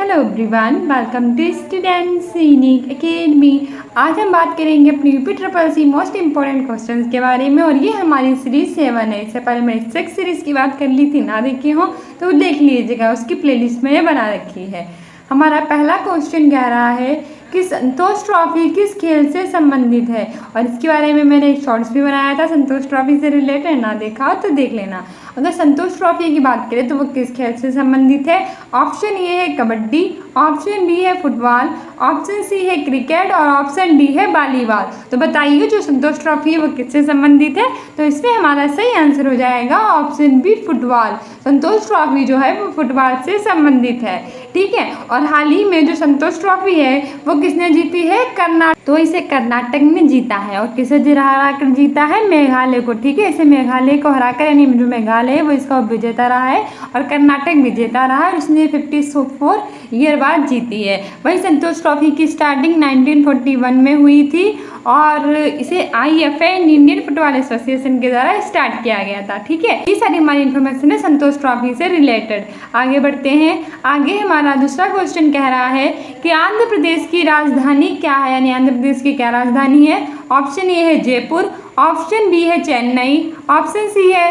Hello everyone, welcome to students unique academy. आज हम बात करेंगे अपनी UP triple C most important questions के बारे में और ये हमारी सीरीज 7 है। इससे पहले मैंने 6 सीरीज की बात कर ली थी, ना देखी हो तो देख लीजिएगा, उसकी प्लेलिस्ट मैंने बना रखी है। हमारा पहला क्वेश्चन कह रहा है कि संतोष ट्रॉफी किस खेल से संबंधित है, और इसके बारे में मैंने एक शॉर्ट्स भी बनाया था संतोष ट्रॉफी से रिलेटेड, ना देखा हो तो देख लेना। अगर संतोष ट्रॉफी की बात करें तो वो किस खेल से संबंधित है? ऑप्शन ए है कबड्डी, ऑप्शन बी है फुटबॉल, ऑप्शन सी है क्रिकेट और ऑप्शन डी है वॉलीबॉल। तो बताइए जो संतोष ट्रॉफी है वो किससे संबंधित है? तो इसमें हमारा सही आंसर हो जाएगा ऑप्शन बी फुटबॉल। संतोष ट्रॉफी जो है वो फुटबॉल से संबंधित है, ठीक है। और हाल ही में जो संतोष ट्रॉफी है वो किसने जीती है? कर्नाटक। तो इसे कर्नाटक में जीता है, और किसे हरा कर जीता है? मेघालय को, ठीक है। इसे मेघालय को हराकर, यानी जो मेघालय है वो इसका विजेता रहा है और कर्नाटक विजेता रहा है, और इसने 54 ईयर बाद जीती है। वही संतोष ट्रॉफी की स्टार्टिंग 1941 में हुई थी और इसे IFA इंडियन फुटबॉल एसोसिएशन के द्वारा स्टार्ट किया गया था, ठीक है। ये सारी हमारी इन्फॉर्मेशन है संतोष ट्रॉफी से रिलेटेड। आगे बढ़ते हैं। आगे हमारा दूसरा क्वेश्चन कह रहा है कि आंध्र प्रदेश की राजधानी क्या है, यानी आंध्र प्रदेश की क्या राजधानी है? ऑप्शन ए है जयपुर, ऑप्शन बी है चेन्नई, ऑप्शन सी है,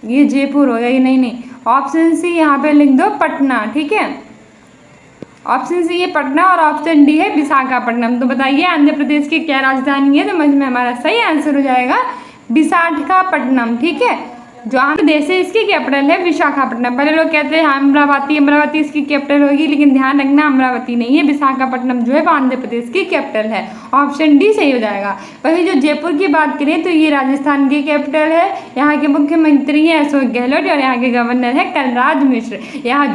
ये जयपुर हो गया, ये नहीं, ऑप्शन सी यहाँ पे लिख दो पटना, ठीक है। ऑप्शन सी है पटना और ऑप्शन डी है विशाखापट्टनम। तो बताइए आंध्र प्रदेश की क्या राजधानी है? तो इसमें हमारा सही आंसर हो जाएगा विशाखापट्टनम, ठीक है। जो आंध्र प्रदेश है इसकी कैपिटल है विशाखापट्टनम। पहले लोग कहते हैं अमरावती इसकी कैपिटल होगी, लेकिन ध्यान रखना अमरावती नहीं है, विशाखापट्टनम जो है वो आंध्र प्रदेश की कैपिटल है। ऑप्शन डी सही हो जाएगा। वही जो जयपुर की बात करें तो ये राजस्थान की कैपिटल है। यहाँ के मुख्यमंत्री हैं अशोक गहलोत और यहाँ के गवर्नर है कलराज मिश्र। यहाँ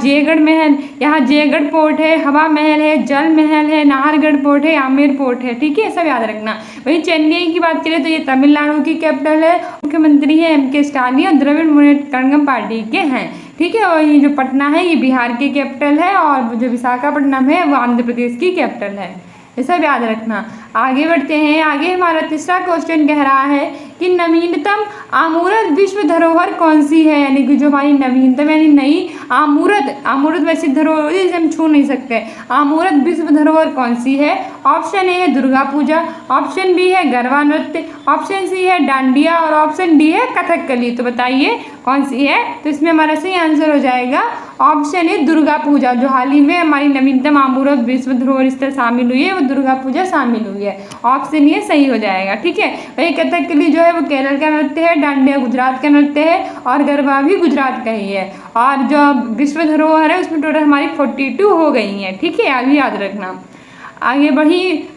जयगढ़ पोर्ट है, हवा महल है, जल महल है, नाहरगढ़ पोर्ट है, आमेर पोर्ट है, ठीक है, सब याद रखना। वही चेन्नई की बात करें तो ये तमिलनाडु की कैपिटल है, मुख्यमंत्री है MK स्टालिन, द्रविड़ मुनेत्र कड़गम पार्टी के हैं, ठीक है। और ये जो पटना है ये बिहार की कैपिटल है, और जो विशाखापट्टनम है वो आंध्र प्रदेश की कैपिटल है, ये सब याद रखना। आगे बढ़ते हैं। आगे हमारा तीसरा क्वेश्चन कह रहा है कि नवीनतम अमूर्त विश्व धरोहर कौन सी है, यानी कि जो हमारी नवीनतम यानी नई अमूर्त वैसी धरोहर जिसे हम छू नहीं सकते, अमूर्त विश्व धरोहर कौन सी है? ऑप्शन ए है दुर्गा पूजा, ऑप्शन बी है गरबा नृत्य, ऑप्शन सी है डांडिया और ऑप्शन डी है कथकली। तो बताइए कौन सी है? तो इसमें हमारा सही आंसर हो जाएगा ऑप्शन ए दुर्गा पूजा। जो हाल ही में हमारी नवीनतम अमूर्त विश्व धरोहर स्थल शामिल हुई है वो दुर्गा पूजा शामिल हुई है। ऑप्शन ये सही हो जाएगा, ठीक है। वही कथकली जो है वो केरल का नृत्य है, डांडिया गुजरात का नृत्य है और गरबा भी गुजरात का ही है। और जो विश्व धरोहर है उसमें टोटल हमारी 42 हो गई हैं, ठीक है, अभी याद रखना। आगे बढ़ी।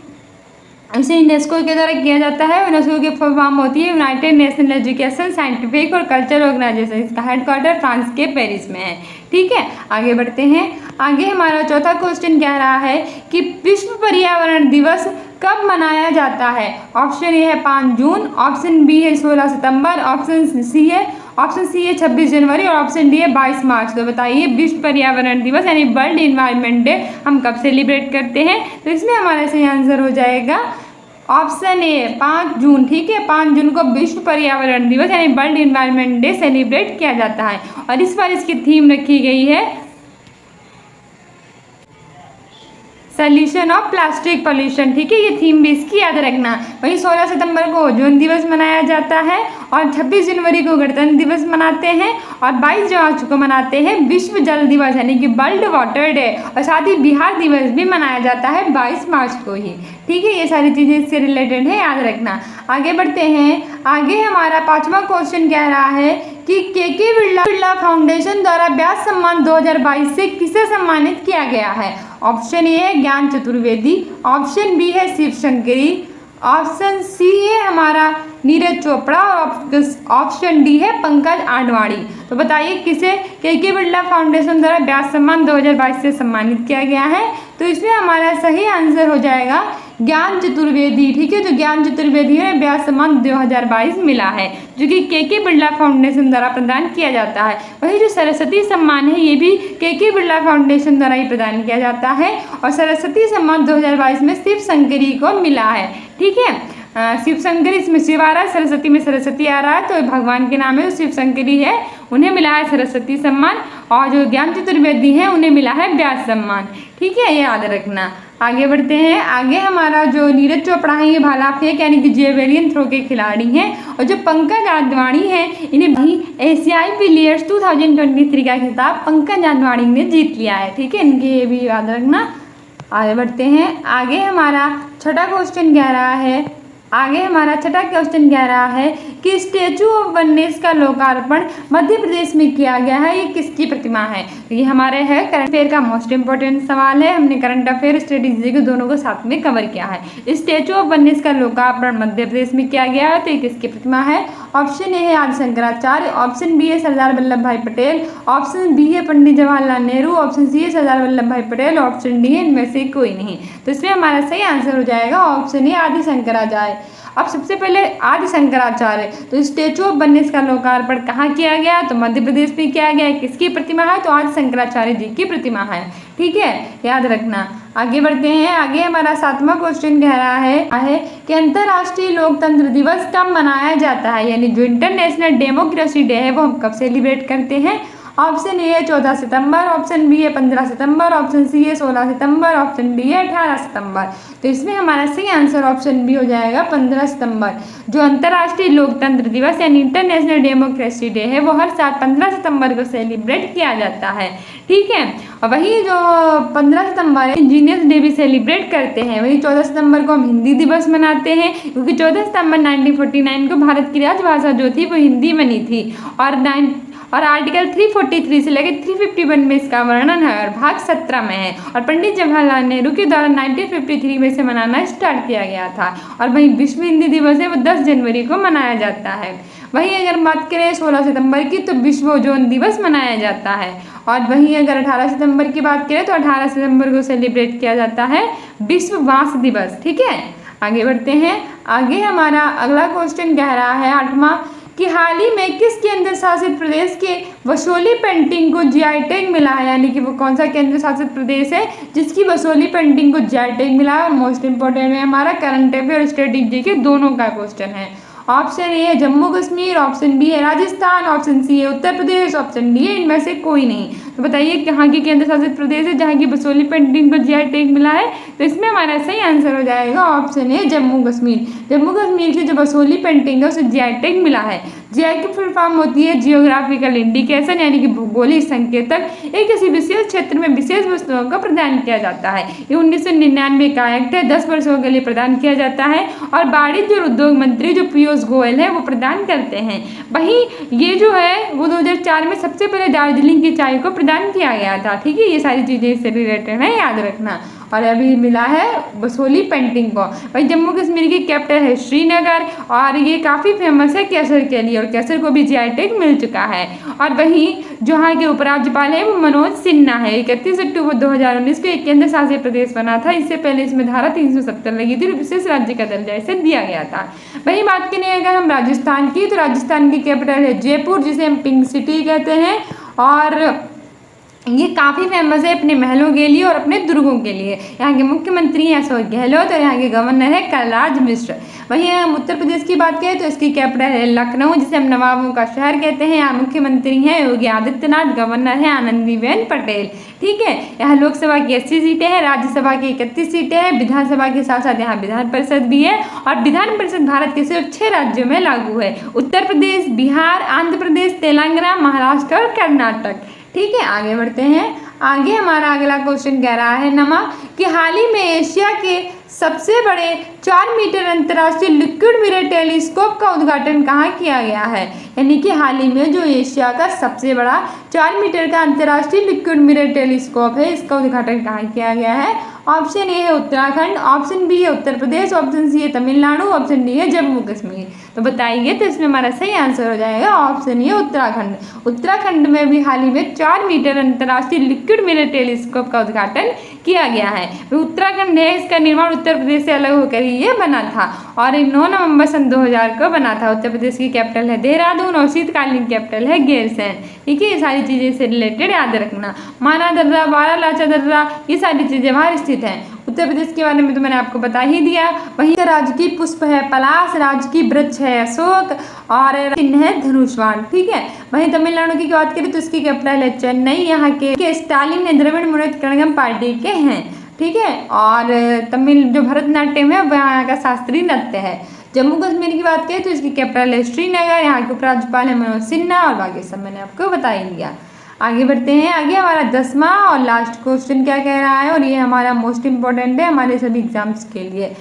इसे यूनेस्को के द्वारा किया जाता है। यूनेस्को की फुल फॉर्म होती है यूनाइटेड नेशनल एजुकेशन साइंटिफिक और कल्चरल ऑर्गेनाइजेशन। इसका हेडक्वार्टर फ्रांस के पेरिस में है, ठीक है। आगे बढ़ते हैं। आगे हमारा चौथा क्वेश्चन कह रहा है कि विश्व पर्यावरण दिवस कब मनाया जाता है? ऑप्शन ए है 5 जून, ऑप्शन बी है 16 सितंबर, ऑप्शन सी है 26 जनवरी और ऑप्शन डी है 22 मार्च। तो बताइए विश्व पर्यावरण दिवस यानी वर्ल्ड इन्वायरमेंट डे हम कब सेलिब्रेट करते हैं? तो इसमें हमारा सही आंसर हो जाएगा ऑप्शन ए 5 जून, ठीक है। 5 जून को विश्व पर्यावरण दिवस यानी वर्ल्ड इन्वायरमेंट डे सेलिब्रेट किया जाता है। और इस बार इसकी थीम रखी गई है सॉल्यूशन ऑफ प्लास्टिक पॉल्यूशन, ठीक है, ये थीम भी इसकी याद रखना। वहीं 16 सितंबर को ओजोन दिवस मनाया जाता है और 26 जनवरी को गणतंत्र दिवस मनाते हैं और 22 मार्च को मनाते हैं विश्व जल दिवस यानी कि वर्ल्ड वाटर डे, और साथ ही बिहार दिवस भी मनाया जाता है 22 मार्च को ही, ठीक है। ये सारी चीज़ें इससे रिलेटेड है, याद रखना। आगे बढ़ते हैं। आगे हमारा पांचवा क्वेश्चन कह रहा है कि के बिरला फाउंडेशन द्वारा व्यास सम्मान 2022 से किसे सम्मानित किया गया है? ऑप्शन ए है ज्ञान चतुर्वेदी, ऑप्शन बी है शिव शंकरी, ऑप्शन सी है हमारा नीरज चोपड़ा और ऑप्शन डी है पंकज आडवाणी। तो बताइए किसे के बिरला फाउंडेशन द्वारा व्यास सम्मान 2022 से सम्मानित किया गया है? तो इसमें हमारा सही आंसर हो जाएगा ज्ञान चतुर्वेदी, ठीक है। जो ज्ञान चतुर्वेदी है व्यास सम्मान 2022 मिला है, जो कि के बिरला फाउंडेशन द्वारा प्रदान किया जाता है। वही जो सरस्वती सम्मान है ये भी के बिरला फाउंडेशन द्वारा ही प्रदान किया जाता है, और सरस्वती सम्मान 2022 में शिव शंकरी को मिला है, ठीक है। शिव शंकरी, इसमें शिव आ रहा है, सरस्वती में सरस्वती आ रहा है, तो भगवान के नाम है तो शिव शंकरी है, उन्हें मिला है सरस्वती सम्मान। और जो ज्ञान चतुर्वेदी हैं उन्हें मिला है व्यास सम्मान। ठीक है, ये याद रखना। आगे बढ़ते हैं। आगे हमारा जो नीरज चोपड़ा है ये भाला फेंक यानी कि जेवेलियन थ्रो के खिलाड़ी हैं। और जो पंकज आडवाणी हैं इन्हें भी एशियाई बिलियर्ड्स 2023 का खिताब पंकज आडवाणी ने जीत लिया है। ठीक है, इनके ये भी याद रखना। आगे बढ़ते हैं। आगे हमारा छठा क्वेश्चन कह रहा है कि स्टैचू ऑफ वननेस का लोकार्पण मध्य प्रदेश में किया गया है, ये किसकी प्रतिमा है? तो ये हमारे है करंट अफेयर का मोस्ट इंपॉर्टेंट सवाल है। हमने करंट अफेयर स्ट्रेटेजी को दोनों को साथ में कवर किया है। स्टैचू ऑफ वननेस का लोकार्पण मध्य प्रदेश में किया गया है, तो ये किसकी प्रतिमा है? ऑप्शन ए है आदि शंकराचार्य, ऑप्शन बी है सरदार वल्लभ भाई पटेल, ऑप्शन बी है पंडित जवाहरलाल नेहरू, ऑप्शन सी है सरदार वल्लभ भाई पटेल, ऑप्शन डी है इनमें से कोई नहीं। तो इसमें हमारा सही आंसर हो जाएगा ऑप्शन ए आदि शंकराचार्य। अब सबसे पहले आदि शंकराचार्य, तो स्टैचू ऑफ वननेस का लोकार्पण कहाँ किया गया? तो मध्य प्रदेश में किया गया। किसकी प्रतिमा है? तो आदि शंकराचार्य जी की प्रतिमा है। ठीक है, याद रखना। आगे बढ़ते हैं। आगे हमारा 7वां क्वेश्चन कह रहा है कि अंतर्राष्ट्रीय लोकतंत्र दिवस कब मनाया जाता है, यानी जो इंटरनेशनल डेमोक्रेसी डे है वो हम कब सेलिब्रेट करते हैं? ऑप्शन ए है 14 सितंबर, ऑप्शन बी है 15 सितंबर, ऑप्शन सी है 16 सितंबर, ऑप्शन डी है 18 सितंबर। तो इसमें हमारा सही आंसर ऑप्शन बी हो जाएगा 15 सितंबर। जो अंतर्राष्ट्रीय लोकतंत्र दिवस यानी इंटरनेशनल डेमोक्रेसी डे है वो हर साल 15 सितंबर को सेलिब्रेट किया जाता है। ठीक है, और वही जो 15 सितंबर है इंजीनियर्स डे भी सेलिब्रेट करते हैं। वही 14 सितंबर को हम हिंदी दिवस मनाते हैं, क्योंकि 14 सितंबर 1949 को भारत की राजभाषा जो थी वो हिंदी बनी थी। और आर्टिकल 343 से लेकर 351 में इसका वर्णन है और भाग 17 में है। और पंडित जवाहरलाल नेहरू के द्वारा 1953 में से मनाना स्टार्ट किया गया था। और वही विश्व हिंदी दिवस है वो 10 जनवरी को मनाया जाता है। वहीं अगर बात करें 16 सितंबर की तो विश्व ओजोन दिवस मनाया जाता है। और वहीं अगर 18 सितंबर की बात करें तो 18 सितंबर को सेलिब्रेट किया जाता है विश्व बांस दिवस। ठीक है, आगे बढ़ते हैं। आगे हमारा अगला क्वेश्चन कह रहा है 8वां कि हाल ही में किस केंद्र शासित प्रदेश के वसोली पेंटिंग को जीआई टैग मिला है, यानी कि वो कौन सा केंद्र शासित प्रदेश है जिसकी वसोली पेंटिंग को जीआई टैग मिला है? और मोस्ट इंपॉर्टेंट है हमारा करंट अफेयर और स्ट्रेटेजी के दोनों का क्वेश्चन है। ऑप्शन ए है जम्मू कश्मीर, ऑप्शन बी है राजस्थान, ऑप्शन सी है उत्तर प्रदेश, ऑप्शन डी है इनमें से कोई नहीं। तो बताइए कहाँ की केंद्र शासित प्रदेश है जहाँ की वसोली पेंटिंग को जीआई टैग मिला है? तो इसमें हमारा सही आंसर हो जाएगा ऑप्शन ए जम्मू कश्मीर। जम्मू कश्मीर की जो वसोली पेंटिंग है उसे जीआई टैग मिला है। जीआई की फुल फॉर्म होती है जियोग्राफिकल इंडिकेशन, यानी कि भौगोलिक संकेतक। एक किसी विशेष क्षेत्र में विशेष वस्तुओं को प्रदान किया जाता है। ये 1999 का एक्ट है, 10 वर्षों के लिए प्रदान किया जाता है। और वाणिज्य और उद्योग मंत्री जो पीयूष गोयल है वो प्रदान करते हैं। वहीं ये जो है वो 2004 में सबसे पहले दार्जिलिंग की चाय को प्रदान किया गया था। ठीक है, ये सारी चीज़ें इससे रिलेटेड है, याद रखना। और अभी मिला है वसोली पेंटिंग को। वही जम्मू कश्मीर की कैपिटल है श्रीनगर और ये काफ़ी फेमस है केसर के लिए, और केसर को भी जीआई टैग मिल चुका है। और वहीं जो यहाँ के उपराज्यपाल है वो मनोज सिन्हा है। 31 अक्टूबर 2019 को एक केंद्र शासित प्रदेश बना था। इससे पहले इसमें धारा 370 लगी थी और विशेष राज्य का दर्जा इसे दिया गया था। वही बात करें अगर हम राजस्थान की, तो राजस्थान की कैपिटल है जयपुर, जिसे हम पिंक सिटी कहते हैं। और ये काफ़ी फेमस है अपने महलों के लिए और अपने दुर्गों के लिए। यहाँ के मुख्यमंत्री हैं अशोक गहलोत और यहाँ के गवर्नर है कलराज मिश्र। वहीं हम उत्तर प्रदेश की बात करें तो इसकी कैपिटल है लखनऊ, जिसे हम नवाबों का शहर कहते हैं। यहाँ मुख्यमंत्री हैं योगी आदित्यनाथ, गवर्नर है आनंदीबेन पटेल। ठीक है, यहाँ लोकसभा की 80 सीटें हैं, राज्यसभा की 31 सीटें हैं, विधानसभा के साथ साथ यहाँ विधान परिषद भी है। और विधान परिषद भारत के सिर्फ 6 राज्यों में लागू है: उत्तर प्रदेश, बिहार, आंध्र प्रदेश, तेलंगाना, महाराष्ट्र और कर्नाटक। ठीक है, आगे बढ़ते हैं। आगे हमारा अगला क्वेश्चन कह रहा है 9वां कि हाल ही में एशिया के सबसे बड़े 4 मीटर अंतर्राष्ट्रीय लिक्विड मिरर टेलीस्कोप का उद्घाटन कहाँ किया गया है? यानी कि हाल ही में जो एशिया का सबसे बड़ा 4 मीटर का अंतर्राष्ट्रीय लिक्विड मिरर टेलीस्कोप है, इसका उद्घाटन कहाँ किया गया है? ऑप्शन ए है उत्तराखंड, ऑप्शन बी है उत्तर प्रदेश, ऑप्शन सी है तमिलनाडु, ऑप्शन डी है जम्मू कश्मीर। तो बताइए, तो इसमें हमारा सही आंसर हो जाएगा ऑप्शन ए उत्तराखंड। उत्तराखंड में भी हाल ही में 4 मीटर अंतर्राष्ट्रीय लिक्विड मिरर टेलीस्कोप का उद्घाटन किया गया है। उत्तराखंड है, इसका निर्माण उत्तर प्रदेश से अलग होकर ही ये बना था और 9 नवंबर सन 2000 को बना था। उत्तर प्रदेश की कैपिटल है देहरादून और शीतकालीन कैपिटल है गैरसैंण। ठीक है, ये सारी चीज़ें इससे रिलेटेड याद रखना। माना दर्रा, बारालाचा दर्रा, ये सारी चीज़ें वहाँ स्थित हैं। उत्तर प्रदेश के बारे में तो मैंने आपको बता ही दिया। वहीं का राजकीय पुष्प है पलाश, राजकीय वृक्ष है अशोक और चिन्ह है धनुष्वाण। ठीक है। वहीं तमिलनाडु की बात करें तो इसकी कैपिटल है चेन्नई। यहाँ के स्टालिन है द्रविड़ मुनेत्र कड़गम पार्टी के हैं। ठीक है। और तमिल जो भरतनाट्यम है वह यहाँ का शास्त्रीय नृत्य है। जम्मू कश्मीर की बात करें तो इसकी कैपिटल है श्रीनगर। यहाँ के उपराज्यपाल है मनोज सिन्हा और बाकी सब मैंने आपको बता ही दिया। आगे बढ़ते हैं। आगे हमारा 10वां और लास्ट क्वेश्चन क्या कह रहा है, और ये हमारा मोस्ट इम्पोर्टेंट है हमारे सभी एग्जाम्स के लिए।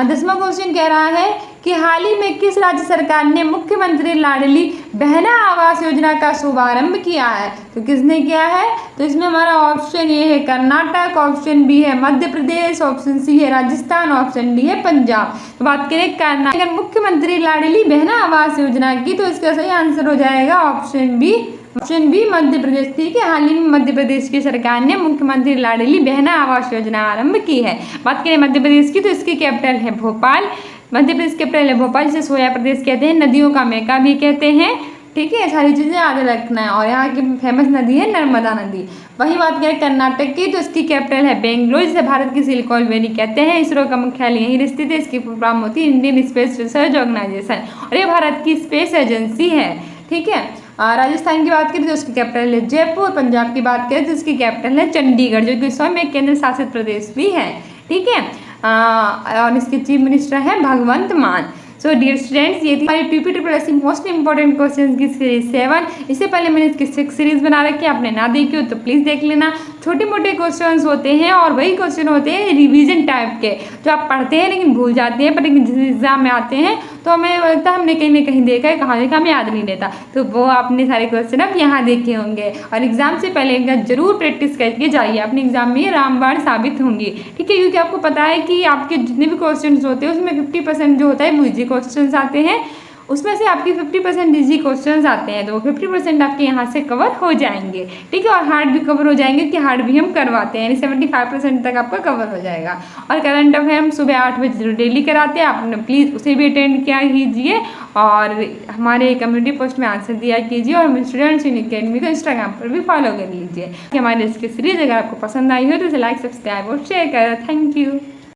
10वां क्वेश्चन कह रहा है कि हाल ही में किस राज्य सरकार ने मुख्यमंत्री लाडली बहना आवास योजना का शुभारंभ किया है? तो किसने किया है? तो इसमें हमारा ऑप्शन ए है कर्नाटक, ऑप्शन बी है मध्य प्रदेश, ऑप्शन सी है राजस्थान, ऑप्शन डी है पंजाब। तो बात करें कर्नाटक मुख्यमंत्री लाडली बहना आवास योजना की, तो इसका सही आंसर हो जाएगा ऑप्शन बी मध्य प्रदेश। ठीक है। हाल ही में मध्य प्रदेश की सरकार ने मुख्यमंत्री लाडली बहना आवास योजना आरंभ की है। बात करें मध्य प्रदेश की तो इसकी कैपिटल है भोपाल। मध्य प्रदेश कैपिटल है भोपाल, जिसे सोया प्रदेश कहते हैं, नदियों का मेका भी कहते हैं। ठीक है। सारी चीज़ें याद रखना है। और यहाँ की फेमस नदी है नर्मदा नदी। वही बात करें कर्नाटक की तो इसकी कैपिटल है बेंगलुरु, जिसे भारत की सिलिकॉन वैली कहते हैं। इसरो का मुख्यालय यहीं स्थित है। इसकी फुल फॉर्म होती है इंडियन स्पेस रिसर्च ऑर्गेनाइजेशन, और ये भारत की स्पेस एजेंसी है। ठीक है। राजस्थान की बात करें तो उसकी कैपिटल है जयपुर। पंजाब की बात करें तो उसकी कैपिटल है चंडीगढ़, जो कि स्वयं एक केंद्र शासित प्रदेश भी है। ठीक है। और इसके चीफ मिनिस्टर हैं भगवंत मान। सो डियर स्टूडेंट्स, ये थी हमारी PPSSC मोस्ट इंपॉर्टेंट क्वेश्चन की सीरीज 7। इससे पहले मैंने इसकी 6 सीरीज बना रखी है, आपने ना देखी हो तो प्लीज़ देख लेना। छोटे मोटे क्वेश्चंस होते हैं और वही क्वेश्चन होते हैं रिवीजन टाइप के, जो आप पढ़ते हैं लेकिन भूल जाते हैं, पर लेकिन जिस एग्जाम में आते हैं तो हमें लगता है हमने कहीं ना कहीं देखा है, कहाँ देखा हमें याद नहीं रहता। तो वो आपने सारे क्वेश्चन अब यहाँ देखे होंगे, और एग्जाम से पहले एक बार जरूर प्रैक्टिस करके जाइए, अपने एग्जाम में ये रामबाण साबित होंगी। ठीक है। क्योंकि आपको पता है कि आपके जितने भी क्वेश्चन होते हैं उसमें 50% जो होता है वो इजी क्वेश्चन आते हैं, उसमें से आपकी 50% इजी क्वेश्चंस आते हैं, तो वो 50% आपके यहाँ से कवर हो जाएंगे। ठीक है। और हार्ड भी कवर हो जाएंगे, कि हार्ड भी हम करवाते हैं, यानी 75% तक आपका कवर हो जाएगा। और करंट अफेयर हम सुबह 8 बजे डेली कराते हैं, आपने प्लीज़ उसे भी अटेंड किया कीजिए, और हमारे कम्युनिटी पोस्ट में आंसर दिया कीजिए, और स्टूडेंट्स इन अकेडमी को इंस्टाग्राम पर भी फॉलो कर लीजिए। हमारे इसकी सीरीज अगर आपको पसंद आई हो तो इसे लाइक, सब्सक्राइब और शेयर करें। Thank you.